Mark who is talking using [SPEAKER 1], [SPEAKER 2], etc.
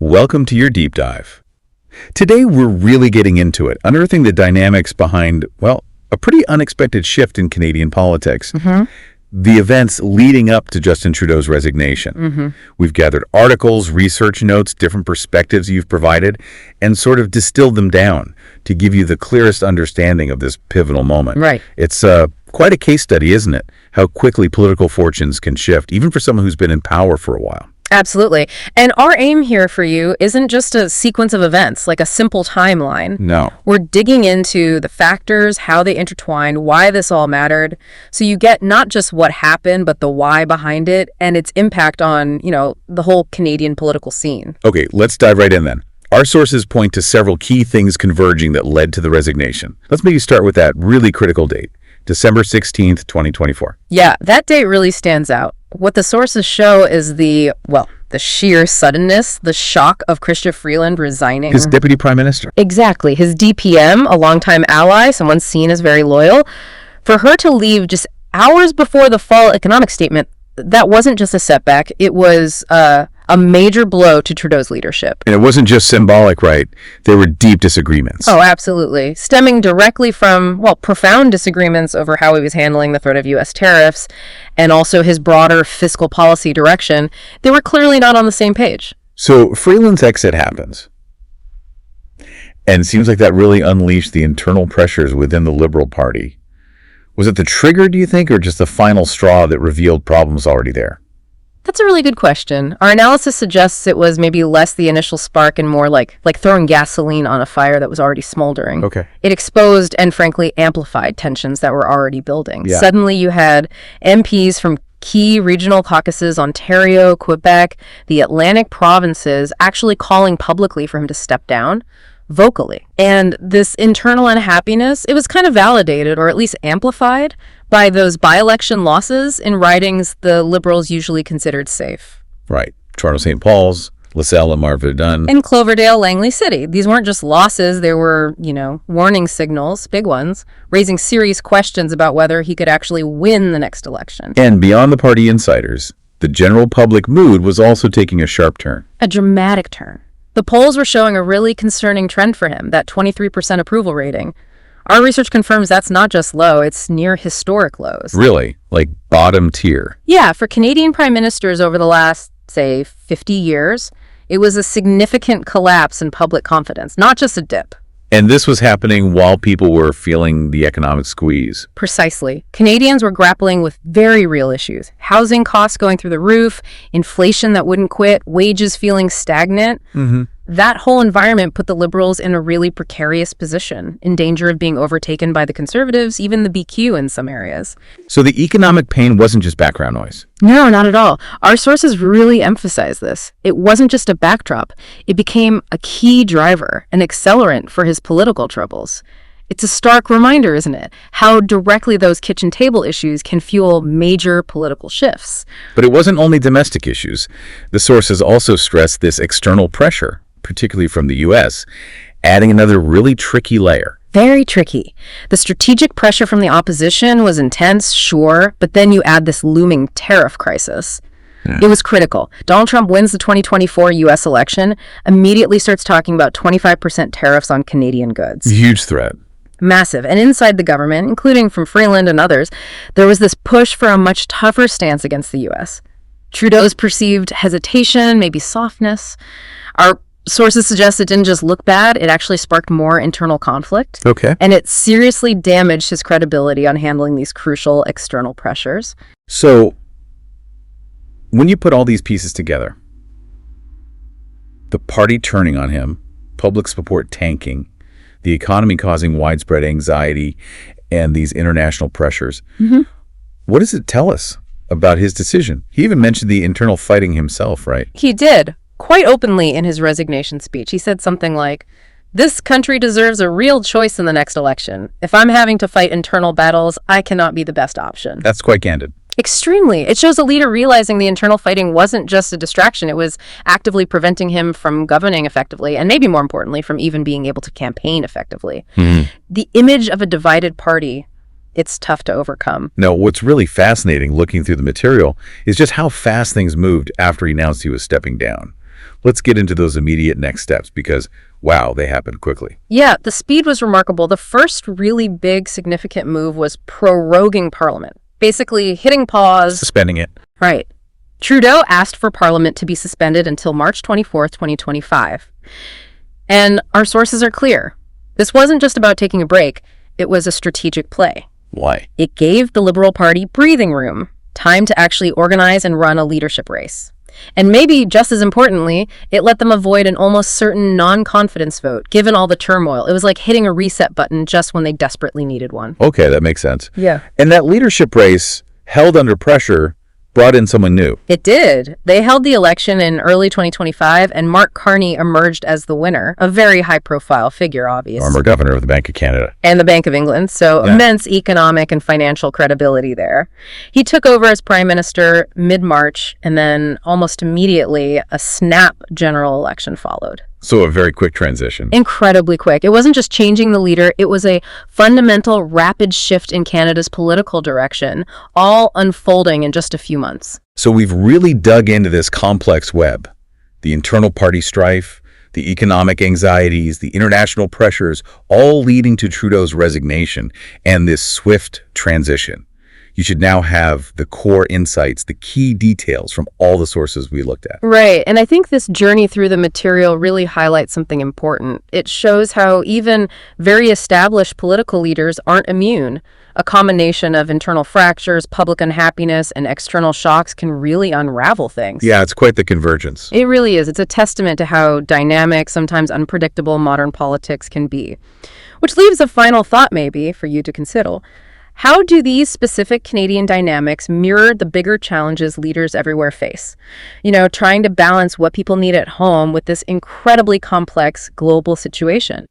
[SPEAKER 1] Welcome to your deep dive. Today we're really getting into it, unearthing the dynamics behind, well, a pretty unexpected shift in Canadian politics. The events leading up to Justin Trudeau's resignation. We've gathered articles, research notes, different perspectives you've provided, and sort of distilled them down to give you the clearest understanding of this pivotal moment.
[SPEAKER 2] Right.
[SPEAKER 1] It's quite a case study, isn't it? How quickly political fortunes can shift, even for someone who's been in power for a while.
[SPEAKER 2] Absolutely. And our aim here for you isn't just a sequence of events, like a simple timeline.
[SPEAKER 1] No.
[SPEAKER 2] We're digging into the factors, how they intertwined, why this all mattered. So you get not just what happened, but the why behind it and its impact on, the whole Canadian political scene.
[SPEAKER 1] Okay, let's dive right in then. Our sources point to several key things converging that led to the resignation. Let's maybe start with that really critical date, December 16th, 2024.
[SPEAKER 2] Yeah, that date really stands out. What the sources show is the sheer suddenness, the shock of Chrystia Freeland resigning.
[SPEAKER 1] His deputy prime minister.
[SPEAKER 2] Exactly. His DPM, a longtime ally, someone seen as very loyal. For her to leave just hours before the fall economic statement, that wasn't just a setback. It was a major blow to Trudeau's leadership.
[SPEAKER 1] And it wasn't just symbolic, right? There were deep disagreements.
[SPEAKER 2] Oh, absolutely. Stemming directly from, profound disagreements over how he was handling the threat of U.S. tariffs and also his broader fiscal policy direction. They were clearly not on the same page.
[SPEAKER 1] So Freeland's exit happens. And it seems like that really unleashed the internal pressures within the Liberal Party. Was it the trigger, do you think, or just the final straw that revealed problems already there?
[SPEAKER 2] That's a really good question. Our analysis suggests it was maybe less the initial spark and more like throwing gasoline on a fire that was already smoldering.
[SPEAKER 1] Okay.
[SPEAKER 2] It exposed and frankly amplified tensions that were already building.
[SPEAKER 1] Yeah.
[SPEAKER 2] Suddenly you had MPs from key regional caucuses, Ontario, Quebec, the Atlantic provinces, actually calling publicly for him to step down vocally. And this internal unhappiness, it was kind of validated or at least amplified by those by-election losses in ridings the Liberals usually considered safe.
[SPEAKER 1] Right. Toronto St. Paul's, LaSalle, Lamar Verdun.
[SPEAKER 2] And Cloverdale, Langley City. These weren't just losses, they were, warning signals, big ones, raising serious questions about whether he could actually win the next election.
[SPEAKER 1] And beyond the party insiders, the general public mood was also taking a sharp turn.
[SPEAKER 2] A dramatic turn. The polls were showing a really concerning trend for him, that 23% approval rating. Our research confirms that's not just low, it's near historic lows.
[SPEAKER 1] Really? Like bottom tier?
[SPEAKER 2] Yeah, for Canadian prime ministers over the last, say, 50 years, it was a significant collapse in public confidence, not just a dip.
[SPEAKER 1] And this was happening while people were feeling the economic squeeze.
[SPEAKER 2] Precisely. Canadians were grappling with very real issues. Housing costs going through the roof, inflation that wouldn't quit, wages feeling stagnant. That whole environment put the Liberals in a really precarious position, in danger of being overtaken by the Conservatives, even the BQ in some areas.
[SPEAKER 1] So the economic pain wasn't just background noise.
[SPEAKER 2] No, not at all. Our sources really emphasize this. It wasn't just a backdrop. It became a key driver, an accelerant for his political troubles. It's a stark reminder, isn't it, how directly those kitchen table issues can fuel major political shifts.
[SPEAKER 1] But it wasn't only domestic issues. The sources also stressed this external pressure, particularly from the U.S., adding another really tricky layer.
[SPEAKER 2] Very tricky. The strategic pressure from the opposition was intense, sure, but then you add this looming tariff crisis. Yeah. It was critical. Donald Trump wins the 2024 U.S. election, immediately starts talking about 25% tariffs on Canadian goods.
[SPEAKER 1] Huge threat.
[SPEAKER 2] Massive. And inside the government, including from Freeland and others, there was this push for a much tougher stance against the U.S. Trudeau's perceived hesitation, maybe softness. Our sources suggest it didn't just look bad, it actually sparked more internal conflict.
[SPEAKER 1] Okay.
[SPEAKER 2] And it seriously damaged his credibility on handling these crucial external pressures.
[SPEAKER 1] So, when you put all these pieces together, the party turning on him, public support tanking, the economy causing widespread anxiety, and these international pressures, what does it tell us about his decision? He even mentioned the internal fighting himself, right?
[SPEAKER 2] He did. Quite openly in his resignation speech. He said something like, "This country deserves a real choice in the next election. If I'm having to fight internal battles, I cannot be the best option."
[SPEAKER 1] That's quite candid.
[SPEAKER 2] Extremely. It shows a leader realizing the internal fighting wasn't just a distraction. It was actively preventing him from governing effectively, and maybe more importantly, from even being able to campaign effectively. The image of a divided party, it's tough to overcome.
[SPEAKER 1] No, what's really fascinating looking through the material is just how fast things moved after he announced he was stepping down. Let's get into those immediate next steps because, wow, they happened quickly.
[SPEAKER 2] Yeah, the speed was remarkable. The first really big, significant move was proroguing Parliament, basically hitting pause.
[SPEAKER 1] Suspending it.
[SPEAKER 2] Right. Trudeau asked for Parliament to be suspended until March 24th, 2025. And our sources are clear. This wasn't just about taking a break. It was a strategic play.
[SPEAKER 1] Why?
[SPEAKER 2] It gave the Liberal Party breathing room, time to actually organize and run a leadership race. And maybe, just as importantly, it let them avoid an almost certain non-confidence vote, given all the turmoil. It was like hitting a reset button just when they desperately needed one.
[SPEAKER 1] Okay, that makes sense.
[SPEAKER 2] Yeah.
[SPEAKER 1] And that leadership race, held under pressure, brought in someone new.
[SPEAKER 2] It did. They held the election in early 2025, and Mark Carney emerged as the winner, a very high-profile figure, obviously.
[SPEAKER 1] Former governor of the Bank of Canada.
[SPEAKER 2] And the Bank of England, so
[SPEAKER 1] Yeah.
[SPEAKER 2] immense economic and financial credibility there. He took over as prime minister mid-March, and then almost immediately a snap general election followed.
[SPEAKER 1] So a very quick transition.
[SPEAKER 2] Incredibly quick. It wasn't just changing the leader, it was a fundamental, rapid shift in Canada's political direction, all unfolding in just a few months.
[SPEAKER 1] So we've really dug into this complex web. The internal party strife, the economic anxieties, the international pressures, all leading to Trudeau's resignation and this swift transition. You should now have the core insights, the key details from all the sources we looked at.
[SPEAKER 2] Right, and I think this journey through the material really highlights something important. It shows how even very established political leaders aren't immune. A combination of internal fractures, public unhappiness, and external shocks can really unravel things.
[SPEAKER 1] Yeah, it's quite the convergence.
[SPEAKER 2] It really is. It's a testament to how dynamic, sometimes unpredictable modern politics can be. Which leaves a final thought maybe for you to consider. How do these specific Canadian dynamics mirror the bigger challenges leaders everywhere face? You know, trying to balance what people need at home with this incredibly complex global situation.